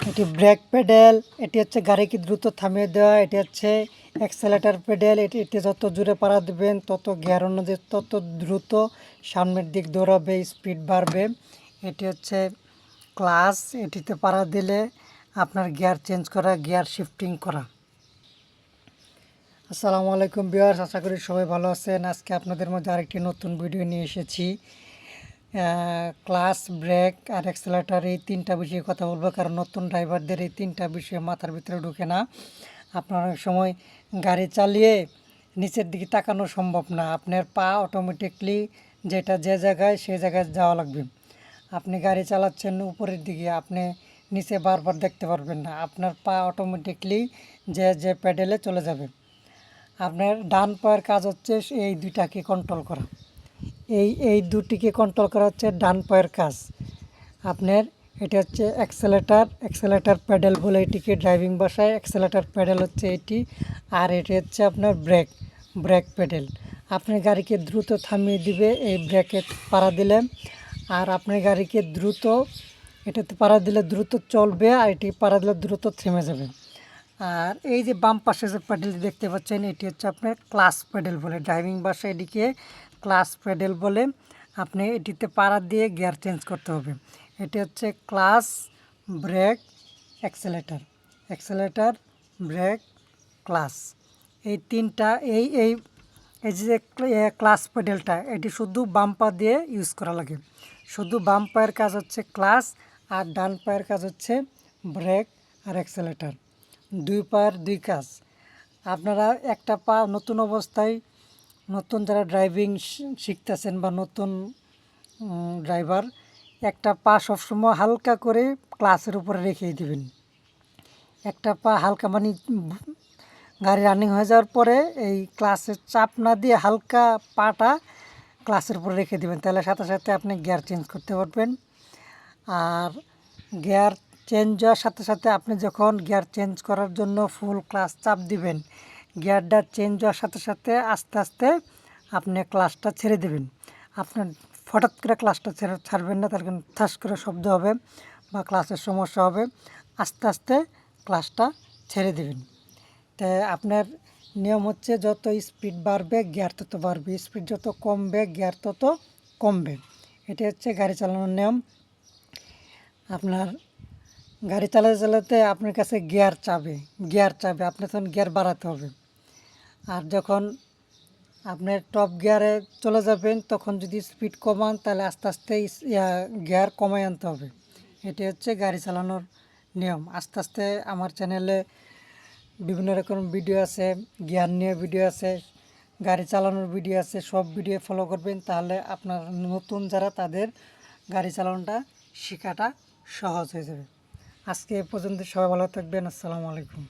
এটি break pedal, এটি হচ্ছে গাড়িকে দ্রুত থামিয়ে দেওয়া, এটি হচ্ছে অ্যাক্সেলেটার প্যাডেল, এটি যত জোরে পাড়া দেবেন তত গিয়ার অনুযায়ী তত দ্রুত সামনের দিক দৌড়াবে, স্পিড বাড়বে। এটি হচ্ছে ক্লাচ, এটিতে পাড়া দিলে আপনার গিয়ার চেঞ্জ করা, গিয়ার শিফটিং করা। আসসালামু আলাইকুম ভিউয়ার্স, আশা করি সবাই ভালো আছেন। আজকে আপনাদের মধ্যে আরেকটি নতুন ভিডিও নিয়ে এসেছি। ক্লাচ, ব্রেক আর অ্যাক্সেলেটার, এই তিনটা বিষয়ে কথা বলবো, কারণ নতুন ড্রাইভারদের এই তিনটা বিষয় মাথার ভিতরে ঢুকে না। আপনার অনেক সময় গাড়ি চালিয়ে নিচের দিকে তাকানো সম্ভব না, আপনার পা অটোমেটিকলি যেটা যে জায়গায় সেই জায়গায় যাওয়া লাগবে। আপনি গাড়ি চালাচ্ছেন উপরের দিকে, আপনি নিচে বারবার দেখতে পারবেন না, আপনার পা অটোমেটিকলি যে প্যাডেলে চলে যাবে। আপনার ডান পায়ের কাজ হচ্ছে এই দুইটাকে কন্ট্রোল করা, এই দুটিকে কন্ট্রোল করা হচ্ছে ডান পায়ের কাজ আপনার। এটা হচ্ছে অ্যাক্সেলেটার প্যাডেল বলে এটিকে ড্রাইভিং ভাষায়। অ্যাক্সেলেটার প্যাডেল হচ্ছে এটি, আর এটি হচ্ছে আপনার ব্রেক প্যাডেল। আপনার গাড়িকে দ্রুত থামিয়ে দিবে এই ব্রেকে পাড়া দিলে, আর আপনার গাড়িকে দ্রুত এটাতে পাড়া দিলে দ্রুত চলবে, আর এটি পাড়া দিলে দ্রুত থেমে যাবে। আর এই যে বাম পাশে যে প্যাডেলটি দেখতে পাচ্ছেন, এটি হচ্ছে আপনার ক্লাচ প্যাডেল বলে, ড্রাইভিং ভাষায় এটিকে ক্লাচ প্যাডেল বলে। আপনি এটিতে পাড়া দিয়ে গিয়ার চেঞ্জ করতে হবে। এটি হচ্ছে clutch, brake, accelerator, brake, clutch, এই তিনটা। এই যে ক্লাচ প্যাডেলটা, এটি শুধু বাম পা দিয়ে ইউজ করা লাগে। শুধু বাম পায়ের কাজ হচ্ছে ক্লাচ, আর ডান পায়ের কাজ হচ্ছে ব্রেক আর অ্যাক্সেলেটার। দুই পায়ের দুই কাজ। আপনারা একটা পা নতুন অবস্থায়, নতুন যারা ড্রাইভিং শিখতেছেন বা নতুন ড্রাইভার, একটা পা সবসময় হালকা করে ক্লাচের উপরে রেখেই দেবেন। একটা পা হালকা, মানে গাড়ি রানিং হয়ে যাওয়ার পরে এই ক্লাচের চাপ না দিয়ে হালকা পাটা ক্লাচের উপরে রেখে দেবেন, তাহলে সাথে সাথে আপনি গিয়ার চেঞ্জ করতে পারবেন। আর গিয়ার চেঞ্জ হওয়ার সাথে সাথে আপনি যখন গিয়ার চেঞ্জ করার জন্য ফুল ক্লাচ চাপ দিবেন, গিয়ারটা চেঞ্জ হওয়ার সাথে সাথে আস্তে আস্তে আপনি ক্লাচটা ছেড়ে দেবেন। আপনার হঠাৎ করে ক্লাচটা ছাড়বেন না, তার কারণ ঠাস করে শব্দ হবে বা ক্লাচের সমস্যা হবে। আস্তে আস্তে ক্লাচটা ছেড়ে দেবেন। তাই আপনার নিয়ম হচ্ছে যত স্পিড বাড়বে গিয়ার তত বাড়বে, স্পিড যত কমবে গিয়ার তত কমবে। এটা হচ্ছে গাড়ি চালানোর নিয়ম। আপনার গাড়ি চালাতে চালাতে আপনার কাছে গিয়ার চাবে, আপনার তখন গিয়ার বাড়াতে হবে। আর যখন আপনার টপ গিয়ারে চলে যাবেন, তখন যদি স্পিড কমান তাহলে আস্তে আস্তে গিয়ার কমাই আনতে হবে। এটি হচ্ছে গাড়ি চালানোর নিয়ম। আস্তে আস্তে আমার চ্যানেলে বিভিন্ন রকম ভিডিও আছে, গিয়ার নিয়ে ভিডিও আছে, গাড়ি চালানোর ভিডিও আছে, সব ভিডিও ফলো করবেন, তাহলে আপনার নতুন যারা তাদের গাড়ি চালানোটা শেখাটা সহজ হয়ে যাবে। আজকে এ পর্যন্ত, সবাই ভালো থাকবেন। আসসালামু আলাইকুম।